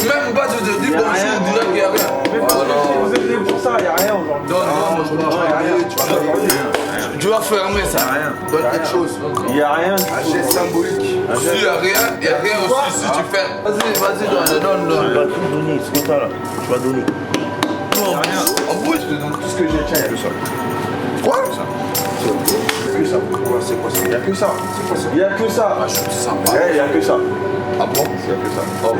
Même pas de dire bonjour, direct qu'il n'y a rien. Vous êtes venu pour ça, il n'y a rien aujourd'hui. Tu vas fermer ça. Donne quelque chose. Il n'y a rien. Un geste symbolique. Si il n'y a rien aussi si tu fais. Vas-y, donne. Tu vas tout donner, c'est comme ça là. Tu vas donner. Non, rien. En plus, je te donne tout ce que j'ai. Tiens, il y a que ça. Quoi? Il n'y a que ça. C'est quoi ça? Il n'y a que ça. Il n'y a que ça. Ah, je suis sympa. Il n'y a que ça. Ah bon? Il n'y a que ça. Ok.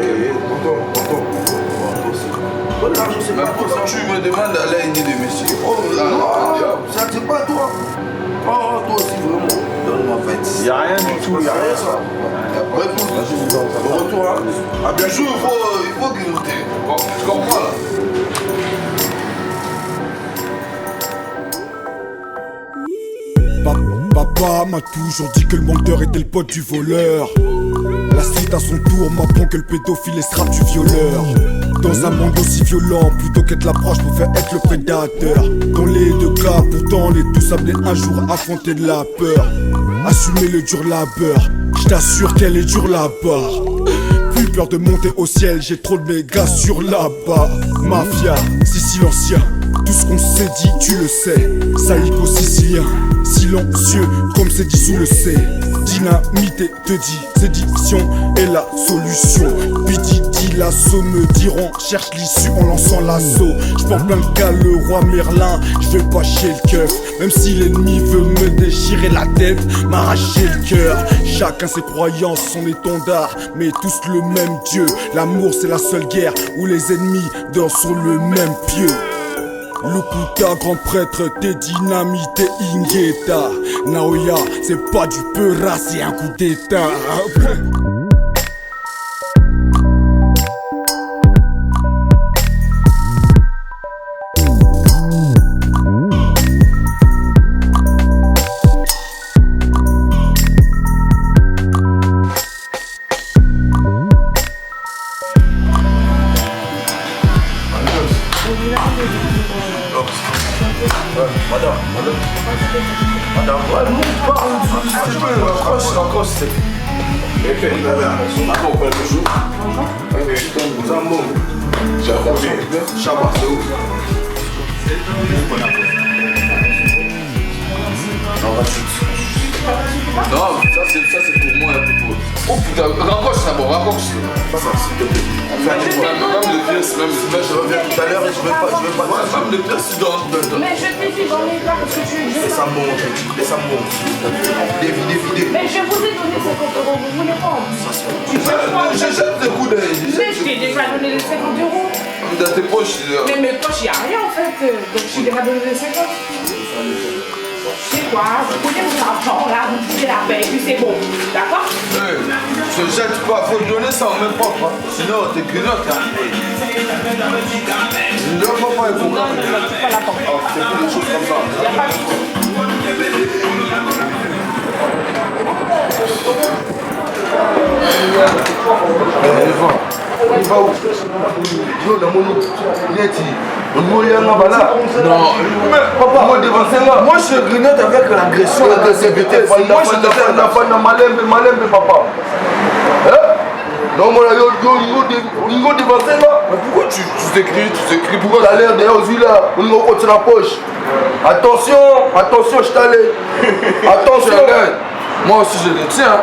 Mais pourquoi tu me demandes d'aller à une de messieurs? Oh là là, ça c'est pas toi. Oh, toi aussi vraiment. Donne-moi 26. Il n'y a rien du tout. Il n'y a rien ça. Ouais, pour retour, hein. Ah, bien sûr, il faut grignoter. Tu comprends là? Papa m'a toujours dit que le menteur était le pote du voleur. La street à son tour m'apprend que le pédophile est strap du violeur. Dans un monde aussi violent, plutôt qu'être l'approche, je préfère être le prédateur. Dans les deux cas, pourtant on est tous amenés un jour à affronter de la peur. Assumer le dur labeur, je t'assure qu'elle est dure là-bas. Plus peur de monter au ciel, j'ai trop de mégas sur là-bas. Mafia, c'est silencieux, tout ce qu'on s'est dit tu le sais. Saïko sicilien, silencieux comme c'est dit sous le C. Dynamité te dit, sédition est la solution. Bididi l'assaut me diront, cherche l'issue en lançant l'assaut. J'prends plein de cas, le roi Merlin, j'vais pas chez le keuf. Même si l'ennemi veut me déchirer la tête, m'arracher le cœur. Chacun ses croyances, son étendard, mais tous le même Dieu. L'amour c'est la seule guerre où les ennemis dorment sur le même pieu. Lokuta, grand prêtre, t'es dynamité Ingeta. Naoya, c'est pas du peura, c'est un coup d'état. Madame, ouais, nous parle du raccroche, c'est. Attends, on peut le jour. Nous avons j'ai accroché. Chabat, c'est où? Non, ça c'est pour moi et pour toi. Oh putain, raccroche d'abord, raccroche. Pas ça, s'il te plaît. Même les pièces, même je reviens tout à l'heure et je vais pas. Même les pièces, tu dois. Mais je t'ai dit dans les gars, parce que tu es laisse ça monter. Videz. Mais je vous ai donné 50 €, vous voulez pas? Je jette des coups d'œil. Mais je t'ai déjà donné les 50 €. Dans tes poches, mais mes poches, il n'y a rien en fait. Donc je t'ai déjà donné les 50. Je sais quoi, vous prenez vos enfants là, vous foutez la paix et puis c'est bon. D'accord? Je jette pas, faut donner ça en même propre. Sinon, t'es grignote. Ne dois pas faire pour moi. Non, pas la porte. C'est des choses comme ça. Il n'y a pas de On y va où? Non, dans mon lit. On y va là-bas là. Non, mais papa, moi devant ça là. Moi je grignote avec l'agression, l'agressivité. Moi je te fais un enfant dans malembe, papa. Hein? Non, moi là, yo devant ça là. Mais pourquoi tu t'écris? Pourquoi t'as l'air derrière aux yeux là? On y va côté la poche. Attention, je t'allais. Attention. Moi aussi je le tiens.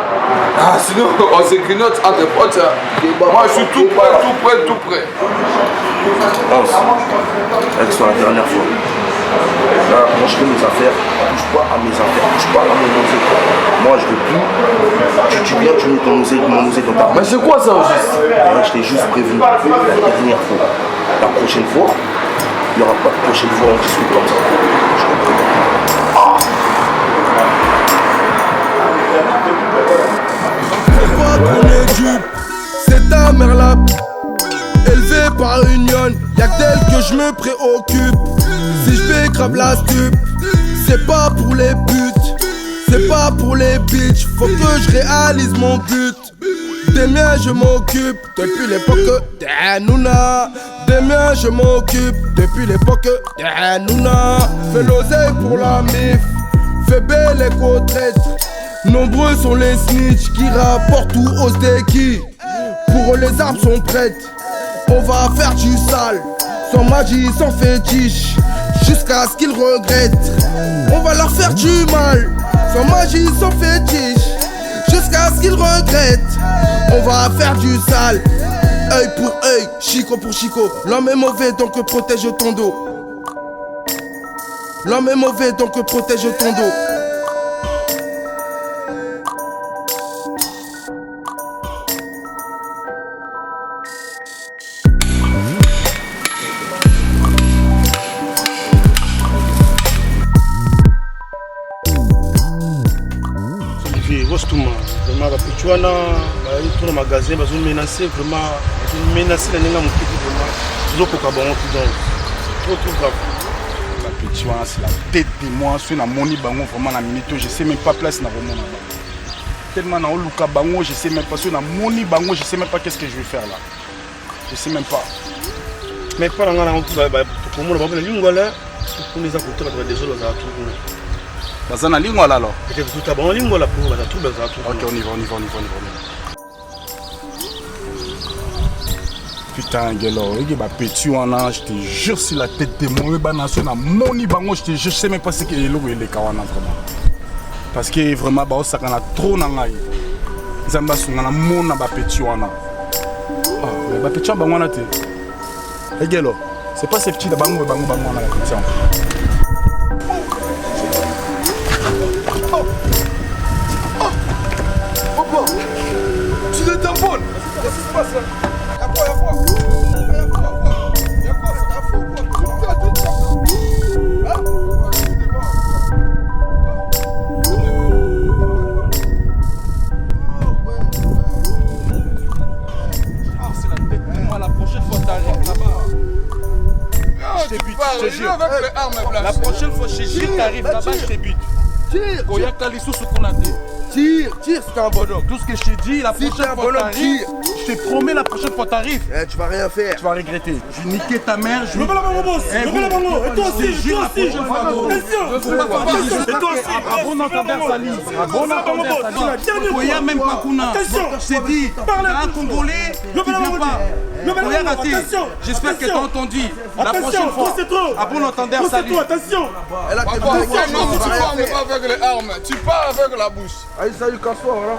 Ah sinon on se grignote entre potes. Moi je suis tout prêt. Pense, avec toi la dernière fois. Là, moi je fais mes affaires, touche pas à mes affaires, touche pas à mon osé. Moi je veux plus. Tu viens, tu mets mon osé dans ta main. Mais c'est quoi ça aussi? Je t'ai juste prévenu la dernière fois. La prochaine fois, il n'y aura pas de prochaine fois, on discute comme ça. Je comprends. C'est ta mère là, élevée par une lionne, y'a que d'elle que je me préoccupe. Si je fais grave la stup, c'est pas pour les buts, c'est pas pour les bitches, faut que je réalise mon but. Des miens je m'occupe depuis l'époque d'Hanouna. Des miens je m'occupe depuis l'époque d'Hanouna. Fais l'oseille pour la mif, fais belle et côte. Nombreux sont les snitch qui rapportent tout au steaky. Pour eux les armes sont prêtes, on va faire du sale. Sans magie, sans fétiche, jusqu'à ce qu'ils regrettent. On va leur faire du mal, sans magie, sans fétiche, jusqu'à ce qu'ils regrettent. On va faire du sale, œil pour œil, chico pour chico. L'homme est mauvais donc protège ton dos. L'homme est mauvais donc protège ton dos. Vraiment, tu vois, dans le magasin, ils ont menacé vraiment, les gens ils ont trop grave. La petite, c'est la tête de moi, c'est la monnaie bango vraiment la minute, je sais même pas place dans le monde. Tellement dans le cas bango, je sais même pas sur la monnaie bango, je sais même pas qu'est-ce que je vais faire là. Je sais même pas. Mais pas dans la pour moi, la ligne là, pour les apporter des autres, ça va tout. Dans la ligne là alors. Peut-être tout à bon ligne là pour la tout, ça va tout. Ok, on y va. Putain, Guélo, il y a petit, je te jure si la tête de moi, je te sais même pas ce qu'il y a les kawana vraiment. Parce que vraiment, ça a trop d'angaï. Zamba sont na mona ba petit wana. Ah, mais ba petit wana te. Eh Guélo, c'est pas ces petits de bango wana la petit. Tu le tamponnes. Qu'est-ce qui se passe là? Y'a quoi? La prochaine fois t'arrives là-bas. Je te bute, je te jure. La prochaine fois je t'arrive là-bas, je te bute. Tire! Koya Kalissou ce qu'on a dit. Tire, c'est un bonhomme. Tout ce que je t'ai dit, la prochaine fois t'arrives, je te promets la prochaine fois t'arrives. Tu vas rien faire. Tu vas regretter. Je vais niquer ta mère. Je vais pas la main, boss. Et toi aussi, Attention. Et toi aussi. À bon entendeur, Sali. À bon entendeur, Sali. Koya même pas Kuna. Attention. Je t'ai dit, un Congolais qui vient pas. Koya raté. J'espère que t'as entendu. La prochaine fois. À bon entendeur, Sali. Attention. Elle a Papa, non, tu parles pas avec les armes, tu parles avec la bouche. Allez, salut, casse-toi, voilà.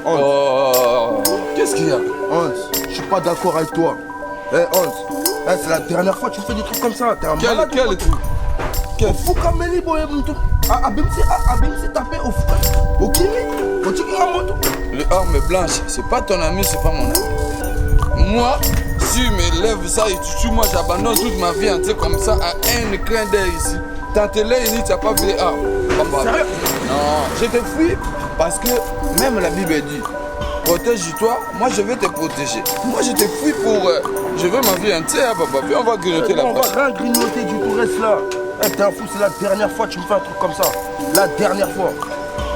Oh, qu'est-ce qu'il y a? Hans, je suis pas d'accord avec toi. Hans, c'est la dernière fois que tu fais des trucs comme ça. T'es un malade. Quel truc? Au Foukameli, boy, Abimsi tapé au Kimi, au Tikiramoto. Les armes blanches, c'est pas ton ami, c'est pas mon ami. Moi, si je me lève ça et tu tues, moi j'abandonne toute ma vie entière comme ça à un clin d'œil ici. Tant que là, tu n'as pas vu les armes. Sérieux? Non, je te fuis parce que même la Bible dit protège-toi, moi je vais te protéger. Moi je te fuis pour. Je veux ma vie entière, papa. Puis on va grignoter la prochaine. On va rien grignoter du tout, reste là. T'es un fou, c'est la dernière fois que tu me fais un truc comme ça. La dernière fois.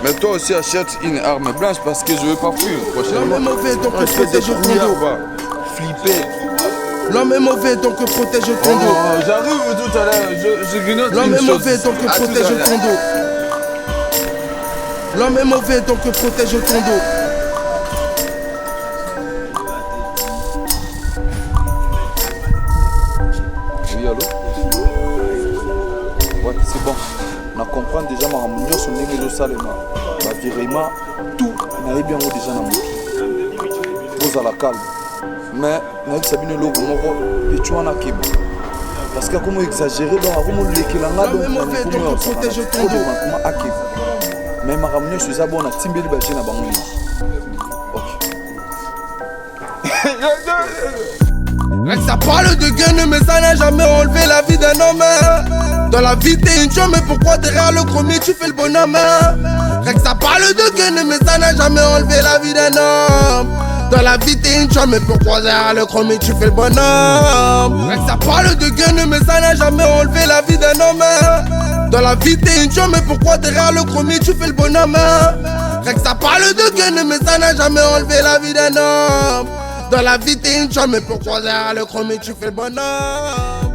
Mais toi aussi achète une arme blanche parce que je veux pas fuir prochainement. L'homme est mauvais donc protège ton dos. Flipper. L'homme est mauvais donc protège ton dos. J'arrive tout à l'heure, je grignote. L'homme est mauvais donc protège ton dos. L'homme est mauvais donc protège ton dos. Oui, allô? Ouais, c'est bon. On comprend déjà ma réunion sur le Salema. Ma virement, tout n'a bien déjà dans mon tout. Pose à la calme. Mais, nous savons que tu en as qui parce que comment exagérer dans comment l'équilanga donc protège ton dos. Mais ma réunion sur Zabon a Timbeli Baché na bango. Ok. Ça parle de gain, mais ça n'a jamais enlevé la vie d'un homme. Dans la vie t'es une chum, mais pourquoi derrière le chromie tu fais le bonhomme? Ça parle de gain, mais ça n'a jamais enlevé la vie d'un homme. Dans la vie t'es une chum, mais pourquoi derrière le chromie tu fais le bonhomme? Ça parle de gain, mais ça n'a jamais enlevé la vie d'un homme. Dans la vie t'es une chum, mais pourquoi derrière le chromie tu fais le bonhomme? Ça parle de gain, mais ça n'a jamais enlevé la vie d'un homme. Dans la vie t'es une chambre, mais pourquoi derrière le chrome tu fais le bonhomme?